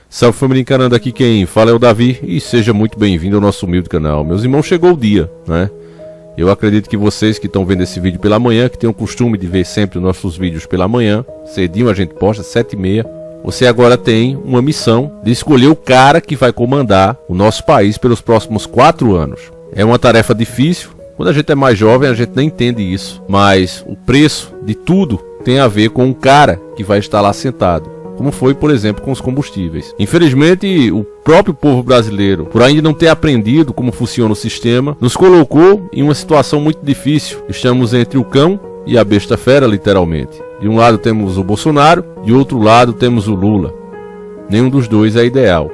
Salve família encarando, aqui quem fala é o Davi e seja muito bem-vindo ao nosso humilde canal. Meus irmãos, chegou o dia, né? Eu acredito que vocês que estão vendo esse vídeo pela manhã, que têm o costume de ver sempre os nossos vídeos pela manhã, cedinho a gente posta, 7h30, você agora tem uma missão de escolher o cara que vai comandar o nosso país pelos próximos 4 anos. É uma tarefa difícil, quando a gente é mais jovem a gente nem entende isso, mas o preço de tudo tem a ver com o cara que vai estar lá sentado. Como foi, por exemplo, com os combustíveis. Infelizmente, o próprio povo brasileiro, por ainda não ter aprendido como funciona o sistema, nos colocou em uma situação muito difícil. Estamos entre o cão e a besta fera, literalmente. De um lado temos o Bolsonaro, de outro lado temos o Lula. Nenhum dos dois é ideal.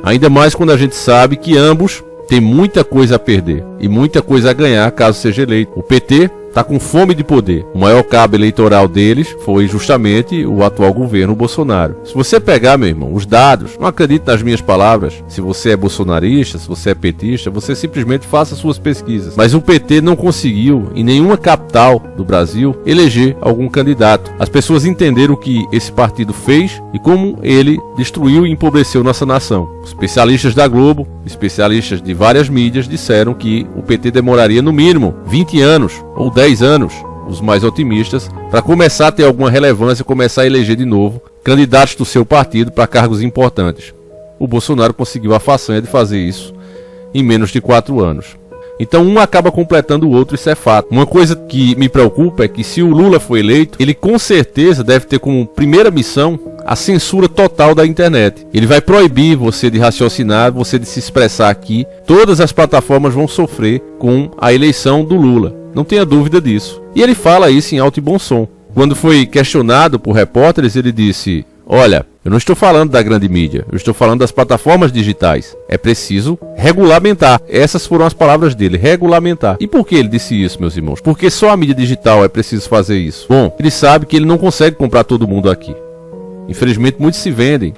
Ainda mais quando a gente sabe que ambos têm muita coisa a perder e muita coisa a ganhar caso seja eleito. O PT está com fome de poder. O maior cabo eleitoral deles foi justamente o atual governo Bolsonaro. Se você pegar, meu irmão, os dados, não acredite nas minhas palavras, se você é bolsonarista, se você é petista, você simplesmente faça suas pesquisas. Mas o PT não conseguiu, em nenhuma capital do Brasil, eleger algum candidato. As pessoas entenderam o que esse partido fez e como ele destruiu e empobreceu nossa nação. Especialistas da Globo, especialistas de várias mídias disseram que o PT demoraria no mínimo 20 anos ou 10 anos, os mais otimistas, para começar a ter alguma relevância e começar a eleger de novo candidatos do seu partido para cargos importantes. O Bolsonaro conseguiu a façanha de fazer isso em menos de 4 anos. Então um acaba completando o outro, isso é fato. Uma coisa que me preocupa é que se o Lula for eleito, ele com certeza deve ter como primeira missão a censura total da internet. Ele vai proibir você de raciocinar, você de se expressar aqui. Todas as plataformas vão sofrer com a eleição do Lula. Não tenha dúvida disso. E ele fala isso em alto e bom som. Quando foi questionado por repórteres, ele disse: olha, eu não estou falando da grande mídia, eu estou falando das plataformas digitais. É preciso regulamentar. Essas foram as palavras dele, regulamentar. E por que ele disse isso, meus irmãos? Porque só a mídia digital é preciso fazer isso. Bom, ele sabe que ele não consegue comprar todo mundo aqui. Infelizmente, muitos se vendem.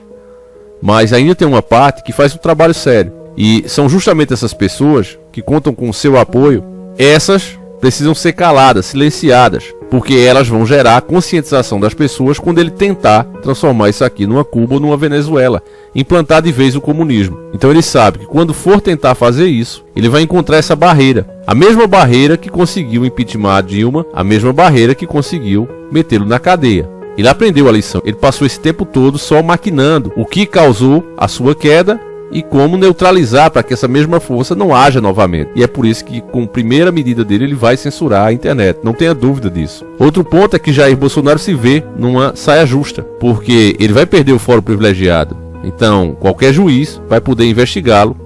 Mas ainda tem uma parte que faz um trabalho sério. E são justamente essas pessoas que contam com o seu apoio. Essas precisam ser caladas, silenciadas, porque elas vão gerar a conscientização das pessoas quando ele tentar transformar isso aqui numa Cuba ou numa Venezuela, implantar de vez o comunismo. Então ele sabe que quando for tentar fazer isso, ele vai encontrar essa barreira. A mesma barreira que conseguiu impeachment a Dilma, a mesma barreira que conseguiu metê-lo na cadeia. Ele aprendeu a lição. Ele passou esse tempo todo só maquinando o que causou a sua queda e como neutralizar para que essa mesma força não haja novamente. E é por isso que, com a primeira medida dele, ele vai censurar a internet. Não tenha dúvida disso. Outro ponto é que Jair Bolsonaro se vê numa saia justa, porque ele vai perder o fórum privilegiado. Então, qualquer juiz vai poder investigá-lo.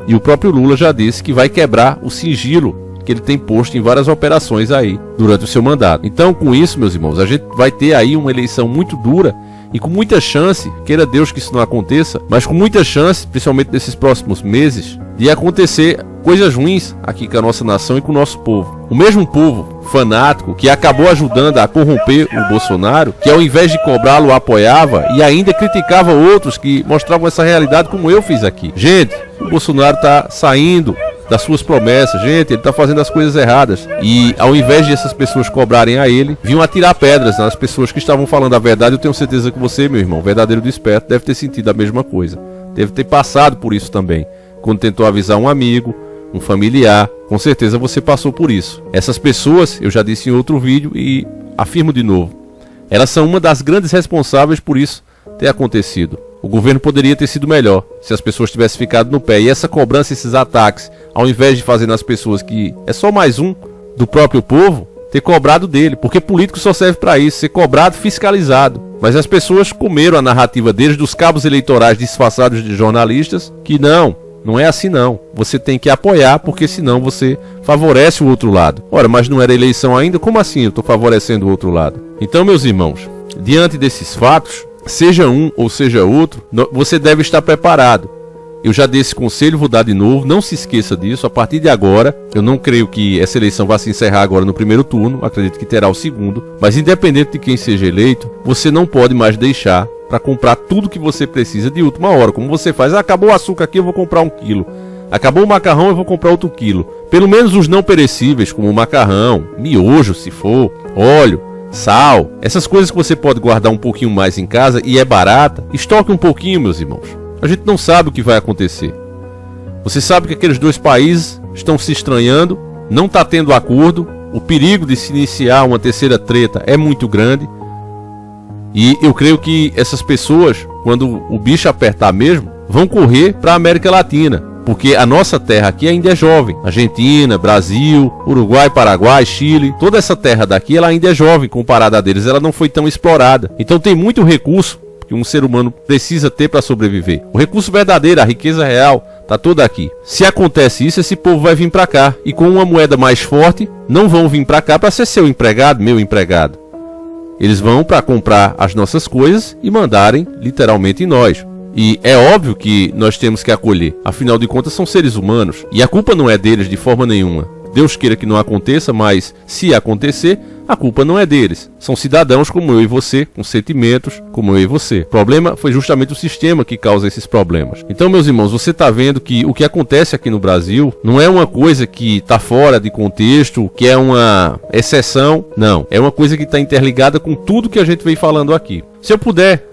E o próprio Lula já disse que vai quebrar o sigilo que ele tem posto em várias operações aí durante o seu mandato. Então, com isso, meus irmãos, a gente vai ter aí uma eleição muito dura e com muita chance, queira Deus que isso não aconteça, mas com muita chance, principalmente nesses próximos meses, de acontecer coisas ruins aqui com a nossa nação e com o nosso povo. O mesmo povo fanático que acabou ajudando a corromper o Bolsonaro, que ao invés de cobrá-lo, apoiava e ainda criticava outros que mostravam essa realidade como eu fiz aqui. Gente, o Bolsonaro está saindo das suas promessas, gente, ele está fazendo as coisas erradas. E ao invés de essas pessoas cobrarem a ele, vinham atirar pedras nas pessoas que estavam falando a verdade. Eu tenho certeza que você, meu irmão, verdadeiro desperto, deve ter sentido a mesma coisa. Deve ter passado por isso também. Quando tentou avisar um amigo, um familiar, com certeza você passou por isso. Essas pessoas, eu já disse em outro vídeo e afirmo de novo, elas são uma das grandes responsáveis por isso ter acontecido. O governo poderia ter sido melhor se as pessoas tivessem ficado no pé. E essa cobrança, esses ataques, ao invés de fazer nas pessoas que é só mais um do próprio povo, ter cobrado dele. Porque político só serve para isso, ser cobrado, fiscalizado. Mas as pessoas comeram a narrativa deles, dos cabos eleitorais disfarçados de jornalistas, que não é assim não. Você tem que apoiar, porque senão você favorece o outro lado. Ora, mas não era eleição ainda? Como assim eu estou favorecendo o outro lado? Então, meus irmãos, diante desses fatos, seja um ou seja outro, você deve estar preparado. Eu já dei esse conselho, vou dar de novo, não se esqueça disso. A partir de agora, eu não creio que essa eleição vá se encerrar agora no primeiro turno, acredito que terá o segundo, mas independente de quem seja eleito, você não pode mais deixar para comprar tudo que você precisa de última hora, como você faz. Acabou o açúcar aqui, eu vou comprar 1 quilo. Acabou o macarrão, eu vou comprar outro quilo. Pelo menos os não perecíveis, como o macarrão, miojo se for, óleo, sal, essas coisas que você pode guardar um pouquinho mais em casa e é barata, estoque um pouquinho, meus irmãos. A gente não sabe o que vai acontecer. Você sabe que aqueles dois países estão se estranhando, não está tendo acordo, o perigo de se iniciar uma terceira treta é muito grande. E eu creio que essas pessoas, quando o bicho apertar mesmo, vão correr para a América Latina, porque a nossa terra aqui ainda é jovem. Argentina, Brasil, Uruguai, Paraguai, Chile, toda essa terra daqui ela ainda é jovem comparada a deles, ela não foi tão explorada. Então tem muito recurso que um ser humano precisa ter para sobreviver. O recurso verdadeiro, a riqueza real, tá toda aqui. Se acontece isso, esse povo vai vir para cá e com uma moeda mais forte, não vão vir para cá para ser seu empregado, meu empregado. Eles vão para comprar as nossas coisas e mandarem literalmente em nós. E é óbvio que nós temos que acolher. Afinal de contas, são seres humanos. E a culpa não é deles de forma nenhuma. Deus queira que não aconteça, mas se acontecer, a culpa não é deles. São cidadãos como eu e você, com sentimentos como eu e você. O problema foi justamente o sistema que causa esses problemas. Então, meus irmãos, você está vendo que o que acontece aqui no Brasil não é uma coisa que está fora de contexto, que é uma exceção. Não, é uma coisa que está interligada com tudo que a gente vem falando aqui. Se eu puder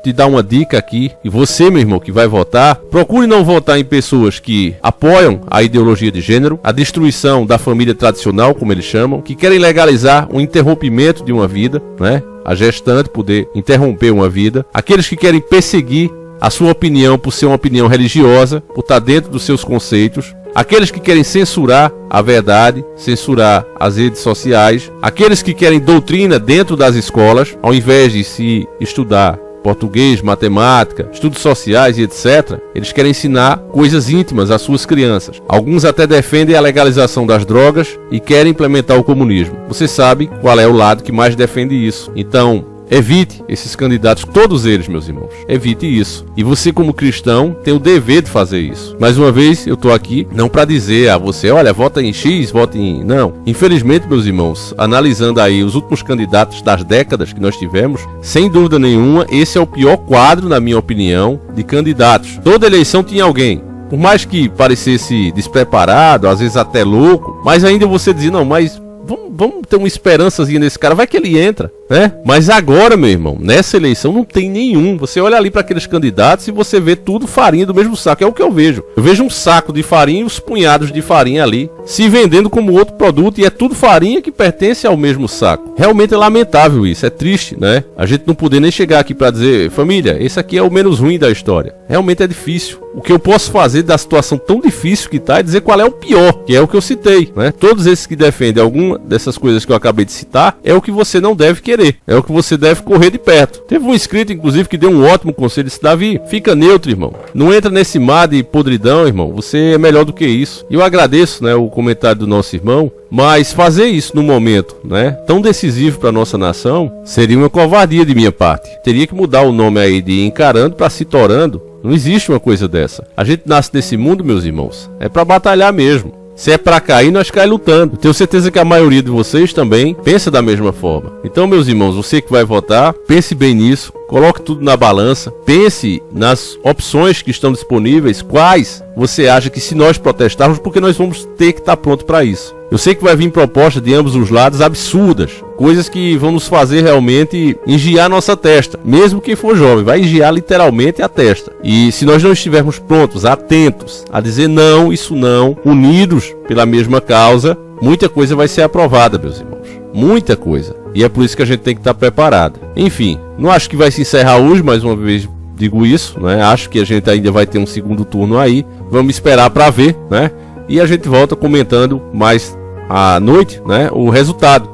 te dar uma dica aqui, e você, meu irmão, que vai votar, procure não votar em pessoas que apoiam a ideologia de gênero, a destruição da família tradicional, como eles chamam, que querem legalizar o interrompimento de uma vida, né? A gestante poder interromper uma vida, aqueles que querem perseguir a sua opinião por ser uma opinião religiosa, por estar dentro dos seus conceitos, aqueles que querem censurar a verdade, censurar as redes sociais, aqueles que querem doutrina dentro das escolas, ao invés de se estudar português, matemática, estudos sociais e etc. Eles querem ensinar coisas íntimas às suas crianças. Alguns até defendem a legalização das drogas e querem implementar o comunismo. Você sabe qual é o lado que mais defende isso. Então, evite esses candidatos, todos eles, meus irmãos. Evite isso. E você, como cristão, tem o dever de fazer isso. Mais uma vez, eu estou aqui não para dizer a você, olha, vota em X, vota em... Não. Infelizmente, meus irmãos, analisando aí os últimos candidatos das décadas que nós tivemos, sem dúvida nenhuma, esse é o pior quadro, na minha opinião, de candidatos. Toda eleição tinha alguém. Por mais que parecesse despreparado, às vezes até louco, mas ainda você dizia, não, mas vamos ter uma esperançazinha nesse cara, vai que ele entra, né? Mas agora, meu irmão, nessa eleição não tem nenhum. Você olha ali para aqueles candidatos e você vê tudo farinha do mesmo saco. É o que eu vejo. Eu vejo um saco de farinha e os punhados de farinha ali se vendendo como outro produto e é tudo farinha que pertence ao mesmo saco. Realmente é lamentável isso, é triste, né? A gente não poder nem chegar aqui para dizer, família, esse aqui é o menos ruim da história. Realmente é difícil. O que eu posso fazer da situação tão difícil que tá é dizer qual é o pior, que é o que eu citei, né? Todos esses que defendem alguma dessas coisas que eu acabei de citar, é o que você não deve querer, é o que você deve correr de perto. Teve um inscrito, inclusive, que deu um ótimo conselho, disse, Davi, fica neutro, irmão. Não entra nesse mar de podridão, irmão. Você é melhor do que isso. E eu agradeço, né, o comentário do nosso irmão, mas fazer isso no momento, né, tão decisivo para nossa nação, seria uma covardia de minha parte. Teria que mudar o nome aí de encarando para se torando. Não existe uma coisa dessa. A gente nasce nesse mundo, meus irmãos, é para batalhar mesmo. Se é pra cair, nós cai lutando. Eu tenho certeza que a maioria de vocês também pensa da mesma forma. Então, meus irmãos, você que vai votar, pense bem nisso. Coloque tudo na balança. Pense nas opções que estão disponíveis. Quais você acha que se nós protestarmos, porque nós vamos ter que estar pronto para isso. Eu sei que vai vir proposta de ambos os lados absurdas. Coisas que vão nos fazer realmente engiar nossa testa. Mesmo quem for jovem, vai engiar literalmente a testa. E se nós não estivermos prontos, atentos a dizer não, isso não, unidos pela mesma causa, muita coisa vai ser aprovada, meus irmãos. Muita coisa. E é por isso que a gente tem que estar preparado. Enfim, não acho que vai se encerrar hoje, mais uma vez digo isso, né? Acho que a gente ainda vai ter um segundo turno aí. Vamos esperar para ver, né? E a gente volta comentando mais à noite, né, o resultado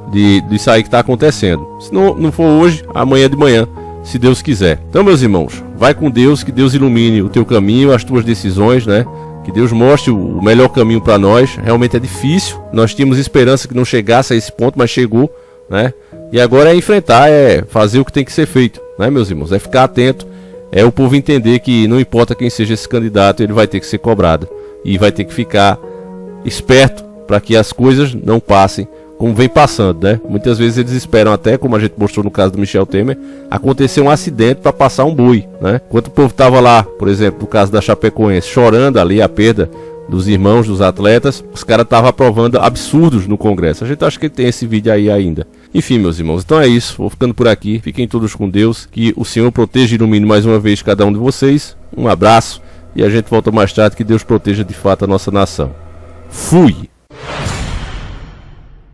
disso aí que está acontecendo. Se não for hoje, amanhã de manhã, se Deus quiser. Então, meus irmãos, vai com Deus, que Deus ilumine o teu caminho, as tuas decisões, né? Que Deus mostre o melhor caminho para nós. Realmente é difícil. Nós tínhamos esperança que não chegasse a esse ponto, mas chegou, né? E agora é enfrentar, é fazer o que tem que ser feito, né, meus irmãos? É ficar atento, é o povo entender que não importa quem seja esse candidato, ele vai ter que ser cobrado. E vai ter que ficar esperto para que as coisas não passem como vem passando, né? Muitas vezes eles esperam até, como a gente mostrou no caso do Michel Temer, acontecer um acidente para passar um boi, né? Enquanto o povo estava lá, por exemplo, no caso da Chapecoense, chorando ali a perda dos irmãos, dos atletas, os caras estavam aprovando absurdos no Congresso. A gente acha que tem esse vídeo aí ainda. Enfim, meus irmãos, então é isso. Vou ficando por aqui. Fiquem todos com Deus. Que o Senhor proteja e ilumine mais uma vez cada um de vocês. Um abraço e a gente volta mais tarde. Que Deus proteja de fato a nossa nação. Fui!